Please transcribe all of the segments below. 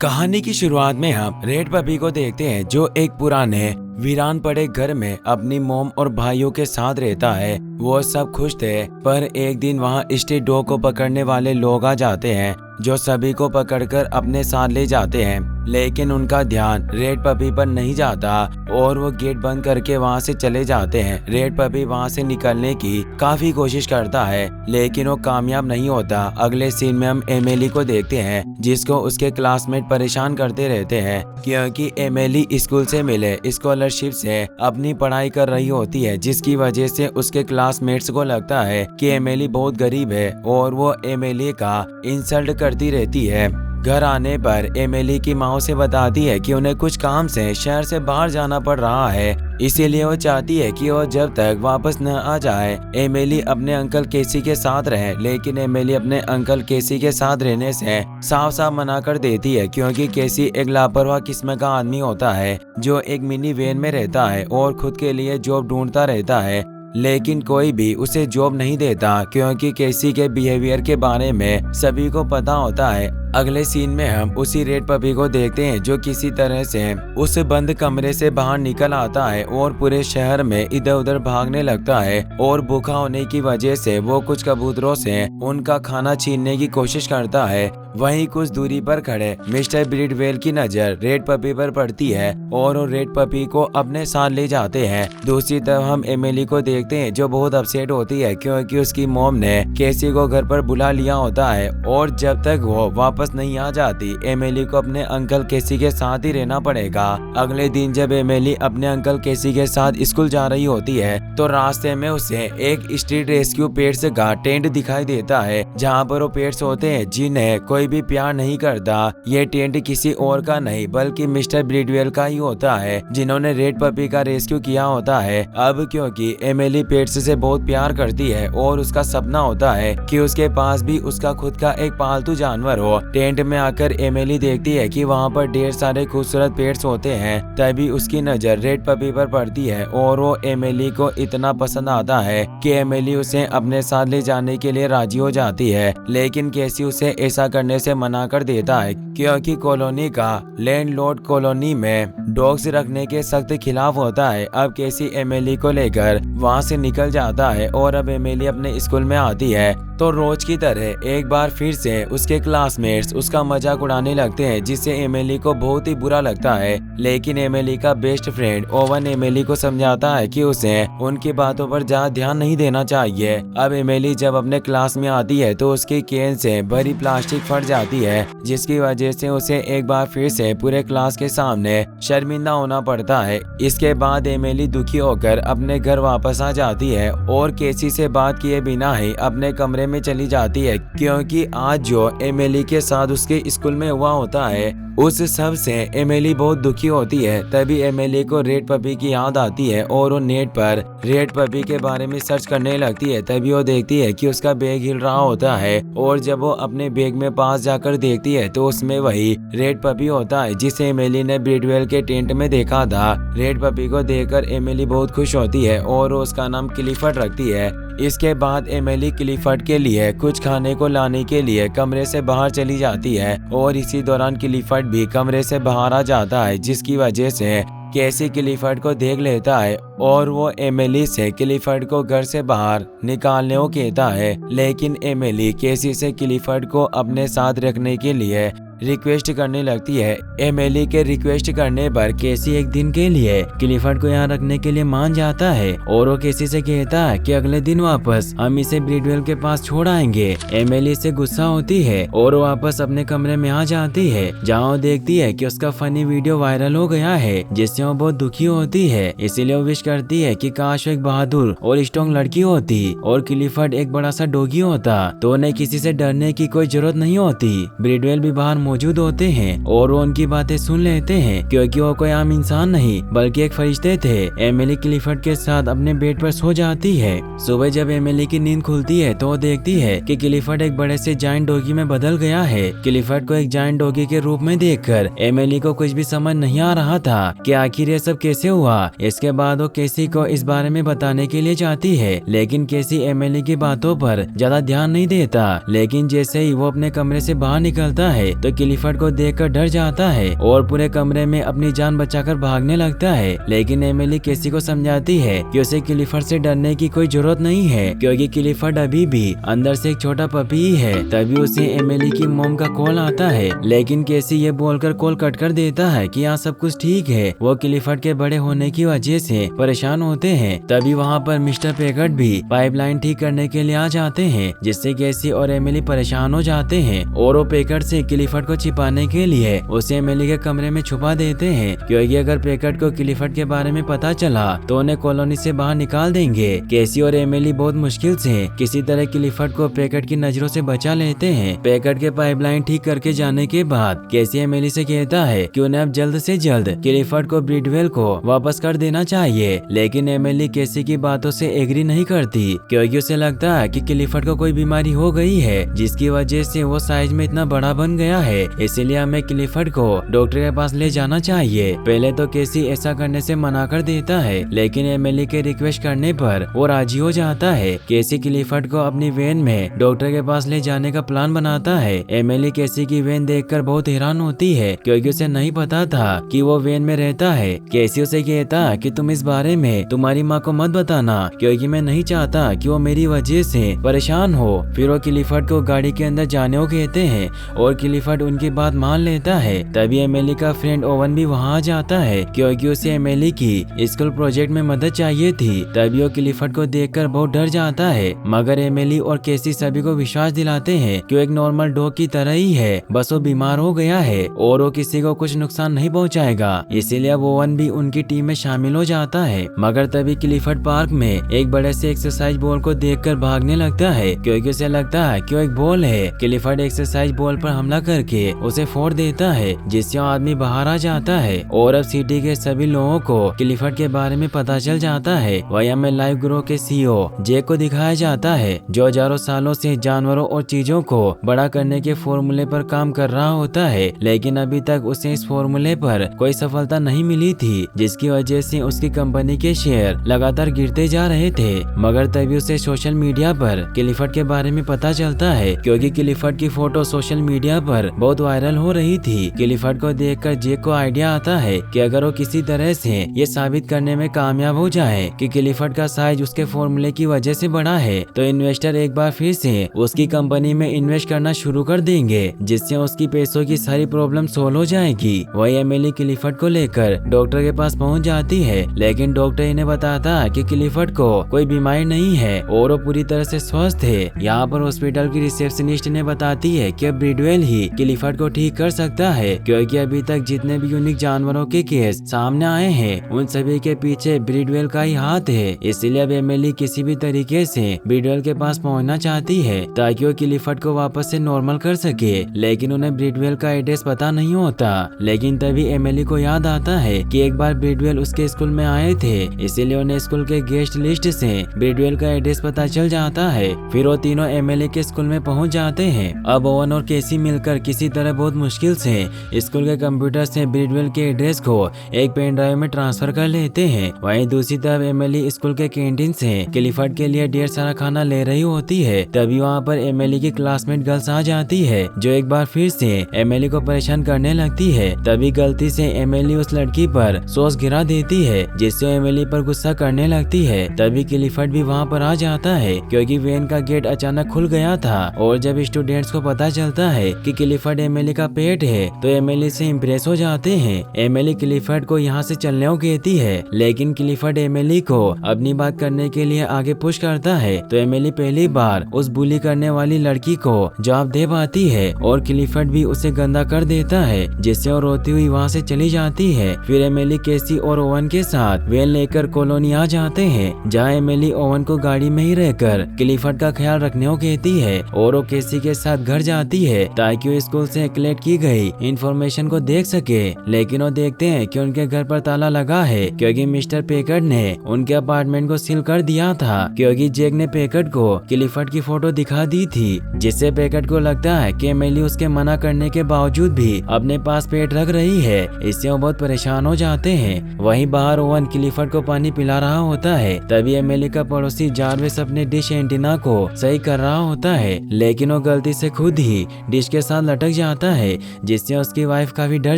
कहानी की शुरुआत में हम रेड पपी को देखते हैं जो एक पुराने वीरान पड़े घर में अपनी मोम और भाइयों के साथ रहता है। वो सब खुश थे, पर एक दिन वहाँ स्ट्रीट डॉग को पकड़ने वाले लोग आ जाते हैं जो सभी को पकड़कर अपने साथ ले जाते हैं। लेकिन उनका ध्यान रेड पपी पर नहीं जाता और वो गेट बंद करके वहाँ से चले जाते हैं। रेड पपी वहाँ से निकलने की काफी कोशिश करता है, लेकिन वो कामयाब नहीं होता। अगले सीन में हम एमिली को देखते हैं जिसको उसके क्लासमेट परेशान करते रहते हैं क्योंकि एमिली स्कूल से मिले स्कॉलरशिप से अपनी पढ़ाई कर रही होती है, जिसकी वजह से उसके क्लासमेट्स को लगता है कि एमिली बहुत गरीब है और वो एमिली का इंसल्ट करती रहती है। घर आने पर एमिली की माँ से बताती है कि उन्हें कुछ काम से शहर से बाहर जाना पड़ रहा है, इसीलिए वो चाहती है कि वो जब तक वापस न आ जाए एमिली अपने अंकल केसी के साथ रहे। लेकिन एमिली अपने अंकल केसी के साथ रहने से साफ साफ मना कर देती है क्योंकि केसी एक लापरवाह किस्म का आदमी होता है जो एक मिनी वैन में रहता है और खुद के लिए जॉब ढूंढता रहता है, लेकिन कोई भी उसे जॉब नहीं देता क्योंकि केसी के बिहेवियर के बारे में सभी को पता होता है। अगले सीन में हम उसी रेड पपी को देखते हैं जो किसी तरह से उस बंद कमरे से बाहर निकल आता है और पूरे शहर में इधर उधर भागने लगता है और भूखा होने की वजह से वो कुछ कबूतरों से उनका खाना छीनने की कोशिश करता है। वहीं कुछ दूरी पर खड़े मिस्टर ब्रिडवेल की नजर रेड पपी पर पड़ती है और वो रेड पपी को अपने साथ ले जाते हैं। दूसरी तरफ हम एमिली को देखते हैं जो बहुत अपसेट होती है क्योंकि उसकी मॉम ने केसी को घर पर बुला लिया होता है और जब तक वो वापस नहीं आ जाती एमिली को अपने अंकल केसी के साथ ही रहना पड़ेगा। अगले दिन जब एमिली अपने अंकल केसी के साथ स्कूल जा रही होती है तो रास्ते में उसे एक स्ट्रीट रेस्क्यू पेट्स का टेंट दिखाई देता है जहाँ पर वो पेट्स होते हैं जिन्हें कोई भी प्यार नहीं करता। ये टेंट किसी और का नहीं बल्कि मिस्टर ब्रिडवेल का ही होता है जिन्होंने रेड पपी का रेस्क्यू किया होता है। अब क्योंकि एमिली पेट्स से बहुत प्यार करती है और उसका सपना होता है कि उसके पास भी उसका खुद का एक पालतू जानवर हो। टेंट में आकर एमिली देखती है कि वहाँ पर ढेर सारे खूबसूरत पेट्स होते हैं। तभी उसकी नजर रेड पपी पर पड़ती है और वो एमिली को इतना पसंद आता है कि एमिली उसे अपने साथ ले जाने के लिए राजी हो जाती है। लेकिन केसी उसे ऐसा करने से मना कर देता है क्योंकि कॉलोनी का लैंडलॉर्ड कॉलोनी में डॉग्स रखने के सख्त खिलाफ होता है। अब केसी एमिली को लेकर वहाँ से निकल जाता है और अब एमिली अपने स्कूल में आती है तो रोज की तरह एक बार फिर से उसके क्लासमेट्स उसका मजाक उड़ाने लगते हैं जिससे एमिली को बहुत ही बुरा लगता है। लेकिन एमिली का बेस्ट फ्रेंड ओवन एमिली को समझाता है कि उसे उनकी बातों पर ज्यादा ध्यान नहीं देना चाहिए। अब एमिली जब अपने क्लास में आती है तो उसकी कैन से भरी प्लास्टिक फट जाती है जिसकी वजह से उसे एक बार फिर से पूरे क्लास के सामने शर्मिंदा होना पड़ता है। इसके बाद एमिली दुखी होकर अपने घर वापस आ जाती है और केसी से बात किए बिना ही अपने कमरे में चली जाती है क्योंकि आज जो एमिली के साथ उसके स्कूल में हुआ होता है उस सब से एमिली बहुत दुखी होती है। तभी एमिली को रेड पपी की याद आती है और वो नेट पर रेड पपी के बारे में सर्च करने लगती है। तभी वो देखती है कि उसका बैग हिल रहा होता है और जब वो अपने बैग में पास जाकर देखती है तो उसमें वही रेड पपी होता है जिसे एमिली ने ब्रिडवेल के टेंट में देखा था। रेड पपी को देखकर एमिली बहुत खुश होती है और उसका नाम क्लिफर्ड रखती है। इसके बाद एमिली क्लिफर्ड के लिए कुछ खाने को लाने के लिए कमरे से बाहर चली जाती है और इसी दौरान क्लिफर्ड भी कमरे से बाहर आ जाता है जिसकी वजह से केसी क्लिफर्ड को देख लेता है और वो एमिली से क्लिफर्ड को घर से बाहर निकालने को कहता है। लेकिन एमिली केसी से क्लिफर्ड को अपने साथ रखने के लिए रिक्वेस्ट करने लगती है। एमिली के रिक्वेस्ट करने पर केसी एक दिन के लिए क्लिफर्ड को यहाँ रखने के लिए मान जाता है और वो केसी से कहता है कि अगले दिन वापस हम इसे ब्रिडवेल के पास छोड़ आएंगे। एमिली से गुस्सा होती है और वो वापस अपने कमरे में आ जाती है जहाँ वो देखती है कि उसका फनी वीडियो वायरल हो गया है जिससे वो बहुत दुखी होती है। इसीलिए वो विश करती है कि काश एक बहादुर और स्ट्रॉन्ग लड़की होती और क्लिफर्ड एक बड़ा सा डॉगी होता तो उन्हें किसी से डरने की कोई जरूरत नहीं होती। ब्रिडवेल भी बाहर मौजूद होते हैं और वो उनकी बातें सुन लेते हैं क्योंकि वो कोई आम इंसान नहीं बल्कि एक फरिश्ते थे। एमिली क्लिफर्ड के साथ अपने बेड पर सो जाती है। सुबह जब एमिली की नींद खुलती है तो वो देखती है कि क्लिफर्ड एक बड़े से जायंट डॉगी में बदल गया है। क्लिफर्ड को एक जायंट डॉगी के रूप में देखकर एमिली को कुछ भी समझ नहीं आ रहा था कि आखिर ये सब कैसे हुआ। इसके बाद वो केसी को इस बारे में बताने के लिए जाती है लेकिन केसी एमिली की बातों पर ज्यादा ध्यान नहीं देता। लेकिन जैसे ही वो अपने कमरे से बाहर निकलता है तो क्लिफर्ड को देखकर डर जाता है और पूरे कमरे में अपनी जान बचाकर भागने लगता है। लेकिन एमिली केसी को समझाती है कि उसे क्लिफर्ड से डरने की कोई जरूरत नहीं है, क्योंकि क्लिफर्ड अभी भी अंदर से एक छोटा पपी ही है। तभी उसे एमिली की मॉम का कॉल आता है, लेकिन केसी ये बोलकर कॉल कट कर देता है कि यहाँ सब कुछ ठीक है। वो क्लिफर्ड के बड़े होने की वजह से परेशान होते हैं। तभी वहाँ पर मिस्टर पेकर्ड भी पाइपलाइन ठीक करने के लिए आ जाते हैं, जिससे केसी और एमिली परेशान हो जाते हैं और वो पेकर्ड से क्लिफर्ड को छिपाने के लिए उसे एमिली के कमरे में छुपा देते हैं, क्योंकि अगर पेकर्ड को क्लिफर्ड के बारे में पता चला तो उन्हें कॉलोनी से बाहर निकाल देंगे। केसी और एमिली बहुत मुश्किल से किसी तरह क्लिफर्ड को पेकर्ड की नजरों से बचा लेते हैं। पेकर्ड के पाइपलाइन ठीक करके जाने के बाद केसी एमिली से कहता है कि उन्हें अब जल्द से जल्द क्लिफर्ड को ब्रिडवेल को वापस कर देना चाहिए। लेकिन एमिली केसी की बातों से एग्री नहीं करती, क्योंकि उसे लगता है कि क्लिफर्ड को कोई बीमारी हो गई है, जिसकी वजह से वो साइज में इतना बड़ा बन गया है। इसीलिए हमें क्लिफर्ड को डॉक्टर के पास ले जाना चाहिए। पहले तो केसी ऐसा करने से मना कर देता है, लेकिन एमिली के रिक्वेस्ट करने पर वो राजी हो जाता है। केसी क्लिफर्ड को अपनी वैन में डॉक्टर के पास ले जाने का प्लान बनाता है। एमिली केसी की वैन देखकर बहुत हैरान होती है, क्योंकि उसे नहीं पता था कि वो वैन में रहता है। केसी उसे कहता है कि तुम इस बारे में तुम्हारी माँ को मत बताना, क्योंकि मैं नहीं चाहता कि वो मेरी वजह से परेशान हो। फिर वो क्लिफर्ड को गाड़ी के अंदर जाने को कहते हैं और क्लिफर्ड उनकी बात मान लेता है। तभी एमिली का फ्रेंड ओवन भी वहाँ आ जाता है, क्योंकि उसे एमिली की स्कूल प्रोजेक्ट में मदद चाहिए थी। तभी वो क्लिफर्ड को देखकर बहुत डर जाता है, मगर एमिली और केसी सभी को विश्वास दिलाते हैं कि वो एक नॉर्मल डॉग की तरह ही है, बस वो बीमार हो गया है और वो किसी को कुछ नुकसान नहीं पहुंचाएगा। इसीलिए अब ओवन भी उनकी टीम में शामिल हो जाता है। मगर तभी क्लिफर्ड पार्क में एक बड़े से एक्सरसाइज बॉल को देखकर भागने लगता है, क्योंकि उसे लगता है कि वो एक बॉल है। क्लिफर्ड एक्सरसाइज बॉल पर हमला करके उसे फोड़ देता है, जिससे वो आदमी बाहर आ जाता है और अब सिटी के सभी लोगों को क्लिफर्ड के बारे में पता चल जाता है। वही हमें लाइव ग्रो के सीईओ जेक को दिखाया जाता है, जो हजारों सालों से जानवरों और चीजों को बड़ा करने के फॉर्मूले पर काम कर रहा होता है, लेकिन अभी तक उसे इस फॉर्मूले पर कोई सफलता नहीं मिली थी, जिसकी वजह से उसकी कंपनी के शेयर लगातार गिरते जा रहे थे। मगर तभी उसे सोशल मीडिया पर क्लिफर्ड के बारे में पता चलता है, क्योंकि क्लिफर्ड की फोटो सोशल मीडिया पर बहुत वायरल हो रही थी। क्लिफर्ड को देखकर जेक को आइडिया आता है कि अगर वो किसी तरह से ये साबित करने में कामयाब हो जाए कि क्लिफर्ड का साइज उसके फॉर्मूले की वजह से बड़ा है, तो इन्वेस्टर एक बार फिर से उसकी कंपनी में इन्वेस्ट करना शुरू कर देंगे, जिससे उसकी पैसों की सारी प्रॉब्लम सोल्व हो जाएगी। वही एमिली क्लिफर्ड को लेकर डॉक्टर के पास पहुंच जाती है, लेकिन डॉक्टर इन्हें बताता है कि क्लिफर्ड को कोई बीमारी नहीं है और वो पूरी तरह से स्वस्थ है। यहाँ पर हॉस्पिटल की रिसेप्शनिस्ट ने बताती है कि अब ब्रिडवेल ही क्लिफर्ड को ठीक कर सकता है, क्योंकि अभी तक जितने भी यूनिक जानवरों के केस सामने आए हैं उन सभी के पीछे ब्रिडवेल का ही हाथ है। इसलिए अब एमिली किसी भी तरीके से ब्रिडवेल के पास पहुंचना चाहती है, ताकि वो क्लिफर्ड को वापस से नॉर्मल कर सके। लेकिन उन्हें ब्रिडवेल का एड्रेस पता नहीं होता। लेकिन तभी एमिली को याद आता है कि एक बार ब्रिडवेल उसके स्कूल में आए थे, इसीलिए उन्हें स्कूल के गेस्ट लिस्ट से ब्रिडवेल का एड्रेस पता चल जाता है। फिर वो तीनों एमिली के स्कूल में पहुंच जाते हैं। अब ओवन और केसी मिलकर किसी तरह बहुत मुश्किल से स्कूल के कंप्यूटर से ब्रिडवेल के एड्रेस को एक पेन ड्राइव में ट्रांसफर कर लेते हैं। वहीं दूसरी तरफ एमिली स्कूल के कैंटीन से क्लिफर्ड के लिए ढेर सारा खाना ले रही होती है। तभी वहाँ पर एमिली की क्लासमेट गर्ल्स आ जाती है, जो एक बार फिर से एमिली को परेशान करने लगती है। तभी गलती से एमिली उस लड़की पर सॉस गिरा देती है, जिससे एमिली पर गुस्सा करने लगती है। तभी क्लिफर्ड भी वहाँ पर आ जाता है, क्योंकि वैन का गेट अचानक खुल गया था और जब स्टूडेंट्स को पता चलता है कि क्लिफर्ड एमिली का पेट है, तो एमिली से इम्प्रेस हो जाते हैं। एमिली क्लिफर्ड को यहाँ से चलने को कहती है, लेकिन क्लिफर्ड एमिली को अपनी बात करने के लिए आगे पुश करता है। तो एमिली पहली बार उस बुली करने वाली लड़की को जवाब दे पाती है और क्लिफर्ड भी उसे गंदा कर देता है, जिससे वो रोती हुई वहाँ से चली जाती है। फिर एमिली केसी और ओवन के साथ वैन लेकर कॉलोनी आ जाते हैं, जहाँ एमिली ओवन को गाड़ी में ही रहकर क्लिफर्ड का ख्याल रखने को कहती है और वो केसी के साथ घर जाती है, ताकि वो स्कूल से कलेक्ट की गई इंफॉर्मेशन को देख सके। लेकिन वो देखते हैं कि उनके घर पर ताला लगा है, क्योंकि मिस्टर पेकर्ड ने उनके अपार्टमेंट को सील कर दिया था, क्योंकि जेक ने पेकर्ड को क्लिफर्ड की फोटो दिखा दी थी, जिससे पेकर्ड को लगता है कि एमिली उसके मना करने के बावजूद भी अपने पास पेट रख रही है। इससे वो बहुत परेशान हो जाते हैं। वहीं बाहर ओवन क्लिफर्ड को पानी पिला रहा होता है। तभी एमिली का पड़ोसी जार्विस अपने डिश एंटीना को सही कर रहा होता है, लेकिन वो गलती से खुद ही डिश के साथ लटक अटक जाता है, जिससे उसकी वाइफ काफी डर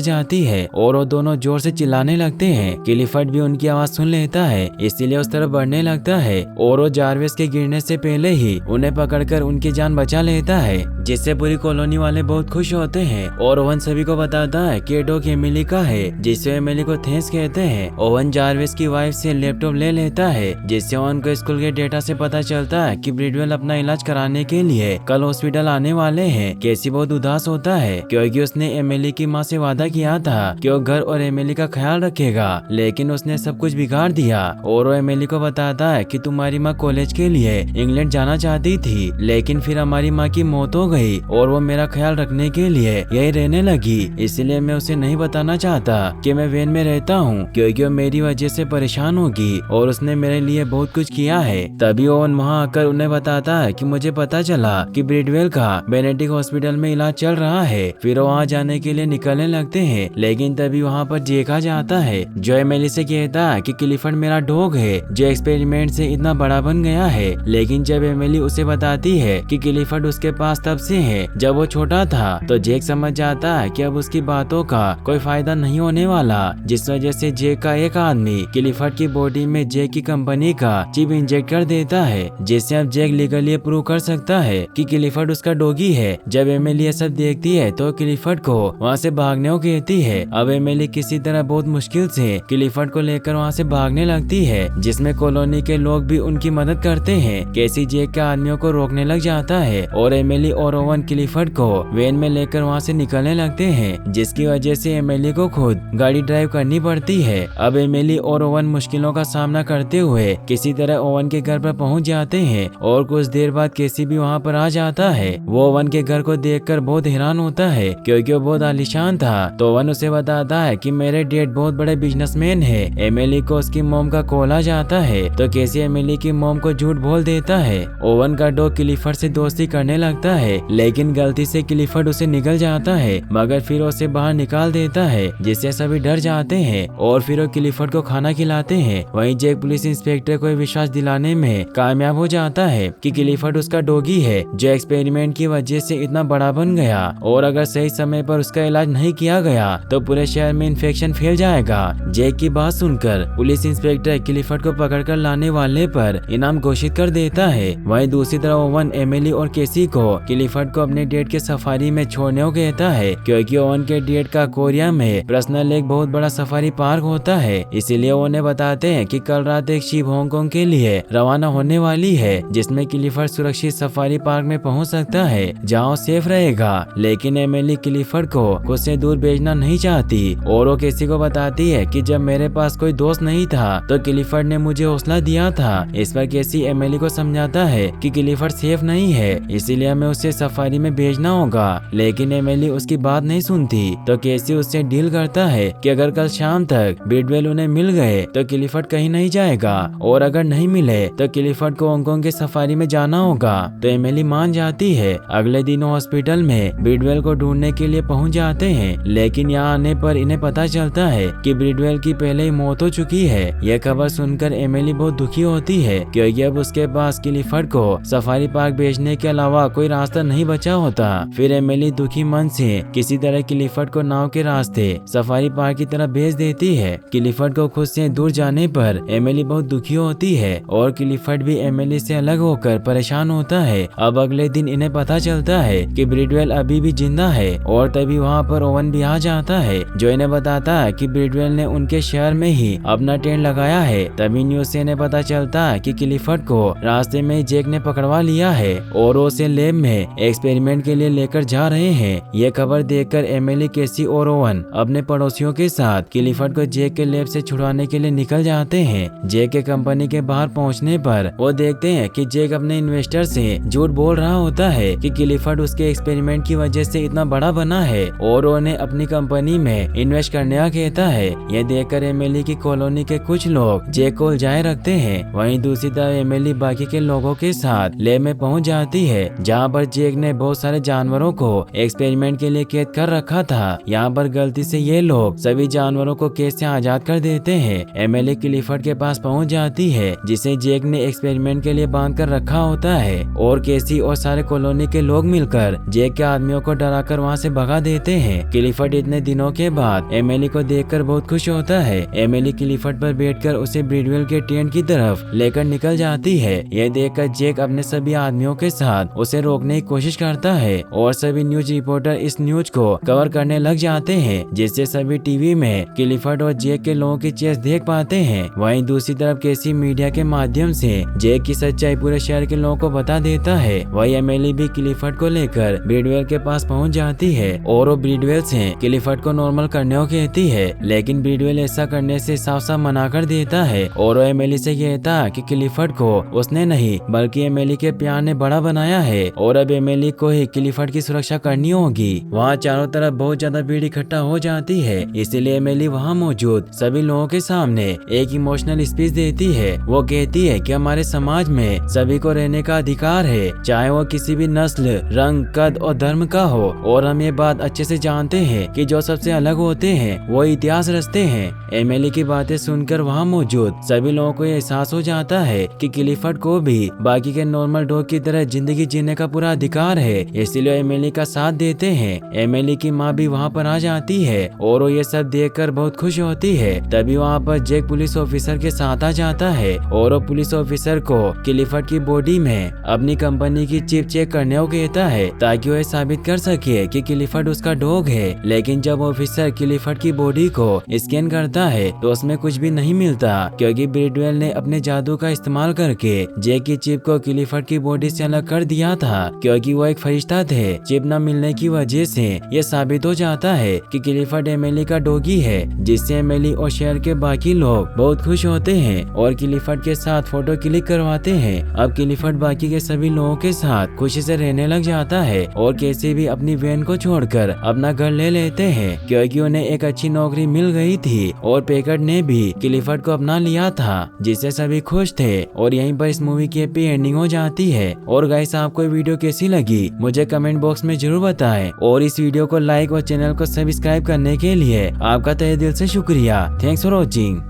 जाती है और वो दोनों जोर से चिल्लाने लगते हैं। क्लिफर्ड भी उनकी आवाज सुन लेता है, इसीलिए उस तरफ बढ़ने लगता है और वो जार्विस के गिरने से पहले ही उन्हें पकड़कर उनकी जान बचा लेता है, जिससे पूरी कॉलोनी वाले बहुत खुश होते हैं। और ओवन सभी को बताता है कि डॉग एमिली का है, जिससे एमिली को थैंक्स कहते हैं। ओवन जार्विस की वाइफ से लैपटॉप ले लेता है, जिससे ओवन को स्कूल के डेटा से पता चलता है कि ब्रिडवेल अपना इलाज कराने के लिए कल हॉस्पिटल आने वाले हैं। केसी बहुत उदास होता है क्योंकि उसने एमिली की माँ से वादा किया था कि वो घर और एमिली का ख्याल रखेगा, लेकिन उसने सब कुछ बिगाड़ दिया। और वो एमिली को बताता है कि तुम्हारी माँ कॉलेज के लिए इंग्लैंड जाना चाहती थी, लेकिन फिर हमारी माँ की मौत हो गई और वो मेरा ख्याल रखने के लिए यही रहने लगी, इसलिए मैं उसे नहीं बताना चाहता कि मैं वैन में रहता हूँ, क्योंकि वो मेरी वजह से परेशान होगी और उसने मेरे लिए बहुत कुछ किया है। तभी ओवन वहाँ आकर उन्हें बताता है कि मुझे पता चला कि ब्रिडवेल का बेनेडिक्ट हॉस्पिटल में इलाज चल रहा है। फिर वो वहाँ जाने के लिए निकलने लगते हैं, लेकिन तभी वहाँ पर जेक आ जाता है, जो एमिली से कहता है कि क्लिफर्ड मेरा डॉग है जो एक्सपेरिमेंट से इतना बड़ा बन गया है। लेकिन जब एमिली उसे बताती है कि क्लिफर्ड उसके पास तब से है जब वो छोटा था, तो जेक समझ जाता है कि अब उसकी बातों का कोई फायदा नहीं होने वाला, जिस वजह से जेक का एक आदमी क्लिफर्ड की बॉडी में जेक की कंपनी का चिप इंजेक्ट कर देता है, जिससे अब जेक लीगली प्रूव कर सकता है कि क्लिफर्ड उसका डॉगी है। जब एमिली ये सब देखती है तो क्लिफर्ड को वहाँ से भागने को कहती है। अब एमिली किसी तरह बहुत मुश्किल से क्लिफर्ड को लेकर वहाँ से भागने लगती है, जिसमें कॉलोनी के लोग भी उनकी मदद करते हैं। केसी जेक के आदमियों को रोकने लग जाता है और एमिली और ओवन क्लिफर्ड को वैन में लेकर वहाँ से निकलने लगते हैं, जिसकी वजह से एमिली को खुद गाड़ी ड्राइव करनी पड़ती है। अब एमिली और ओवन मुश्किलों का सामना करते हुए किसी तरह ओवन के घर पर पहुँच जाते हैं और कुछ देर बाद केसी भी वहाँ पर आ जाता है। वो ओवन के घर को देखकर बहुत हैरान होता है क्योंकि वो बहुत आलीशान था। तो ओवन उसे बताता है कि मेरे डैड बहुत बड़े बिजनेसमैन है। एमिली को उसकी मॉम का कॉल आ जाता है, तो केसी एमिली की मॉम को झूठ बोल देता है। ओवन का डॉग क्लिफर्ड से दोस्ती करने लगता है, लेकिन गलती से क्लिफर्ड उसे निकल जाता है, मगर फिर उसे बाहर निकाल देता है, जिससे सभी डर जाते हैं और फिर वो क्लिफर्ड को खाना खिलाते हैं। वहीं जेक पुलिस इंस्पेक्टर को विश्वास दिलाने में कामयाब हो जाता है कि क्लिफर्ड उसका डॉगी है जो एक्सपेरिमेंट की वजह से इतना बड़ा बन गया, और अगर सही समय पर उसका इलाज नहीं किया गया तो पूरे शहर में इन्फेक्शन फैल जाएगा। जेक की बात सुनकर पुलिस इंस्पेक्टर क्लिफर्ड को पकड़कर लाने वाले पर इनाम घोषित कर देता है। वहीं दूसरी तरफ ओवन एमिली और केसी को क्लिफर्ड को अपने डेट के सफारी में छोड़ने को कहता है, क्योंकि ओवन के डेट का कोरिया में पर्सनल एक बहुत बड़ा सफारी पार्क होता है। इसीलिए उन्हें बताते हैं कि कल रात एक शिप हांगकांग के लिए रवाना होने वाली है, जिसमें क्लिफर्ड सुरक्षित सफारी पार्क में पहुंच सकता है जहां सेफ रहेगा। लेकिन एमिली क्लिफर्ड को खुद से दूर भेजना नहीं चाहती और वो केसी को बताती है कि जब मेरे पास कोई दोस्त नहीं था तो क्लिफर्ड ने मुझे हौसला दिया था। इस पर केसी एमिली को समझाता है कि क्लिफर्ड सेफ नहीं है, इसीलिए हमें उसे सफारी में भेजना होगा। लेकिन एमिली उसकी बात नहीं सुनती, तो केसी उससे डील करता है कि अगर कल शाम तक ब्रिडवेल उन्हें मिल गए तो क्लिफर्ड कहीं नहीं जाएगा, और अगर नहीं मिले तो क्लिफर्ड को हांगकांग के सफारी में जाना होगा। तो एमिली मान जाती है। अगले दिन हॉस्पिटल में ब्रिडवेल को ढूंढने के लिए पहुंच जाते हैं, लेकिन यहाँ आने पर इन्हें पता चलता है कि ब्रिडवेल की पहले ही मौत हो चुकी है। यह खबर सुनकर एमिली बहुत दुखी होती है, क्योंकि अब उसके पास क्लिफर्ड को सफारी पार्क भेजने के अलावा कोई रास्ता नहीं बचा होता। फिर एमिली दुखी मन से किसी तरह क्लिफर्ड को नाव के रास्ते सफारी पार्क की तरफ भेज देती है। क्लिफर्ड को खुद से दूर जाने पर एमिली बहुत दुखी होती है और क्लिफर्ड भी एमिली से अलग होकर परेशान होता है। अब अगले दिन इन्हें पता चलता है कि ब्रिडवेल अभी भी जिंदा है, और तभी वहाँ पर ओवन भी आ जाता है, जो इन्हें बताता है कि ब्रिडवेल ने उनके शहर में ही अपना टेंट लगाया है। तभी न्यूज से इन्हें पता चलता है कि क्लिफर्ड को रास्ते में जेक ने पकड़वा लिया है और उसे लैब में एक्सपेरिमेंट के लिए लेकर जा रहे हैं। ये खबर देखकर एमिली, केसी और ओवन अपने पड़ोसियों के साथ क्लिफर्ड को जेक के लैब से छुड़वाने के लिए निकल जाते हैं। जेक के कंपनी के बाहर पहुंचने पर वो देखते हैं कि जेक अपने इन्वेस्टर से झूठ बोल रहा होता है कि क्लिफर्ड उसके एक्सपेरिमेंट की वजह से इतना बड़ा बना है और उन्हें अपनी कंपनी में इन्वेस्ट करने का कहता है। यह देखकर एमिली की कॉलोनी के कुछ लोग जेक को उलझाए रखते हैं। वहीं दूसरी तरफ एमिली बाकी के लोगों के साथ लैब में पहुंच जाती है, जहां पर जेक ने बहुत सारे जानवरों को एक्सपेरिमेंट के लिए कैद कर रखा था। यहाँ पर गलती से ये लोग सभी जानवरों को कैद से आजाद कर देते हैं। एमिली क्लिफर्ड के पास पहुंच जाती है, जिसे जेक ने एक्सपेरिमेंट के लिए बांध कर रखा होता है, और केसी और सारे कॉलोनी के लोग मिलकर जेक के आदमियों आदमियों को डराकर वहाँ से भगा देते हैं। क्लिफर्ड इतने दिनों के बाद एमिली को देखकर बहुत खुश होता है। एमिली क्लिफर्ड पर बैठकर उसे ब्रिडवेल के टेंट की तरफ लेकर निकल जाती है। यह देखकर जैक अपने सभी आदमियों के साथ उसे रोकने की कोशिश करता है और सभी न्यूज रिपोर्टर इस न्यूज को कवर करने लग जाते हैं, जिससे सभी टीवी में क्लिफर्ड और जैक के लोगों की चेस देख पाते हैं। वहीं दूसरी तरफ केसी मीडिया के माध्यम से जैक की सच्चाई पूरे शहर के लोगों को बता देता है। वही एमिली भी क्लिफर्ड को लेकर ब्रिडवेल के पास पहुंच जाती है और वो ब्रिडवेल से क्लिफर्ड को नॉर्मल करने को कहती है, लेकिन ब्रिडवेल ऐसा करने से साफ साफ मना कर देता है और वो एमिली से कहता है कि क्लिफर्ड को उसने नहीं बल्कि एमिली के प्यार ने बड़ा बनाया है और अब एमिली को ही क्लिफर्ड की सुरक्षा करनी होगी। वहाँ चारों तरफ बहुत ज्यादा भीड़ इकट्ठा हो जाती है, इसीलिए एमिली वहाँ मौजूद सभी लोगों के सामने एक इमोशनल स्पीच देती है। वो कहती है कि हमारे समाज में सभी को रहने का अधिकार है, चाहे वो किसी भी नस्ल, रंग, कद और धर्म का हो, और हम ये बात अच्छे से जानते हैं कि जो सबसे अलग होते हैं वो इतिहास रचते हैं। एमिली की बातें सुनकर वहाँ मौजूद सभी लोगों को एहसास हो जाता है कि क्लिफर्ड को भी बाकी के नॉर्मल डॉग की तरह जिंदगी जीने का पूरा अधिकार है, इसलिए एमिली का साथ देते हैं। एमिली की माँ भी वहाँ पर आ जाती है और वो ये सब देखकर बहुत खुश होती है। तभी वहाँ पर जैक पुलिस ऑफिसर के साथ आ जाता है और वो पुलिस ऑफिसर को क्लिफर्ड की बॉडी में अपनी कंपनी की चिप चेक करने को कहता है ताकि वो साबित कर सके कि क्लिफर्ड उसका डॉग है। लेकिन जब ऑफिसर क्लिफर्ड की बॉडी को स्कैन करता है तो उसमें कुछ भी नहीं मिलता, क्योंकि ब्रिडवेल ने अपने जादू का इस्तेमाल करके जैक की चिप को क्लिफर्ड की बॉडी से अलग कर दिया था, क्योंकि वो एक फरिश्ता थे। चिप न मिलने की वजह से ये साबित हो जाता है कि क्लिफर्ड एमिली का डॉगी है, जिससे एमिली और शहर के बाकी लोग बहुत खुश होते हैं और क्लिफर्ड के साथ फोटो क्लिक करवाते हैं। अब क्लिफर्ड बाकी के सभी लोगों के साथ खुशी से रहने लग जाता है और कैसे भी अपनी वैन को छोड़कर अपना घर ले लेते हैं, क्योंकि उन्हें एक अच्छी नौकरी मिल गई थी और पैकर्ड ने भी क्लिफर्ड को अपना लिया था, जिससे सभी खुश थे। और यहीं पर इस मूवी की हैप्पी एंडिंग हो जाती है। और गाइस, आपको वीडियो कैसी लगी मुझे कमेंट बॉक्स में जरूर बताएं और इस वीडियो को लाइक और चैनल को सब्सक्राइब करने के लिए आपका तहे दिल से शुक्रिया। Thanks for watching.